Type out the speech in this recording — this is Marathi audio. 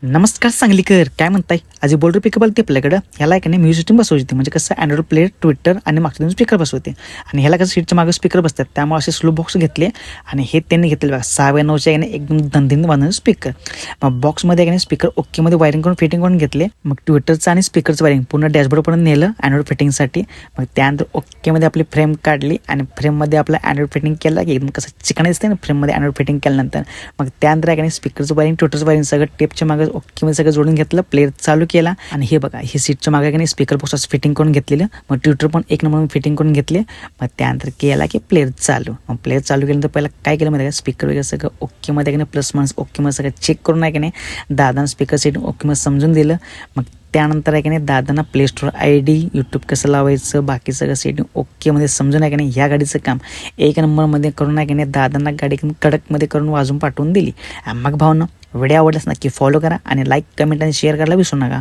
नमस्कार सांगलीकर, काय म्हणताय? आज बोल्डर पिकअप आलं ते आपल्याकडं. ह्याला एक नाही म्युझिक सिस्टम बसवायची होती. म्हणजे कसं अँड्रॉइड प्लेअर, ट्विटर आणि मागच्या स्पीकर बसवते. आणि ह्याला कसं सीटच्या मागं स्पीकर बसतात, त्यामुळे असे स्लो बॉक्स घेतले आणि हे त्यांनी घेतले बघा 6x9च्या एकदम दणदणीत बांधून स्पीकर. मग बॉक्समध्ये एक स्पीकर ओकेमध्ये वायरिंग करून फिटिंग करून घेतले. मग ट्विटरचं आणि स्पीकरचं वायरिंग पूर्ण डॅशबोर्डपर्यंत नेलं अँड्रॉइड फिटिंगसाठी. मग त्यानंतर ओकेमध्ये आपली फ्रेम काढली आणि फ्रेममध्ये आपला अँड्रॉइड फिटिंग केला की एकदम कसं चिकन दिसते ना फ्रेममध्ये अँड्रॉइड फिटिंग केल्यानंतर. मग त्यानंतर एक स्पीकरचं वायरिंग, ट्विटरचं वायरिंग सगळं टेपच्या मागं ओकेमध्ये सगळं जोडून घेतलं, प्लेअर चालू केला. आणि हे बघा, हे सीटच्या मागे स्पीकर बॉक्स फिटिंग करून घेतलेलं. मग ट्विटर पण एक नंबर फिटिंग करून घेतले. मग त्यानंतर केला की प्लेअर चालू. मग प्लेअर चालू केल्यानंतर पहिला काय केलं माहिती का, स्पीकर वगैरे सगळं ओकेमध्ये प्लस मायनस ओकेमध्ये सगळं चेक करून आहे की नाही दादानं स्पीकर सेट ओकेमध्ये समजून दिलं. मग त्यानंतर आहे की नाही दादांना प्ले स्टोर ID, यूट्यूब कसं लावायचं, बाकी सगळं सेटिंग ओकेमध्ये समजून आहे की नाही ह्या गाडीचं काम एक नंबरमध्ये करून आहे की नाही दादांना गाडी कडकमध्ये करून वाजून पाठवून दिली. मग भावना व्हिडिओ आवडल्यास नक्की फॉलो करा आणि लाईक, कमेंट आणि शेअर करायला विसरू नका.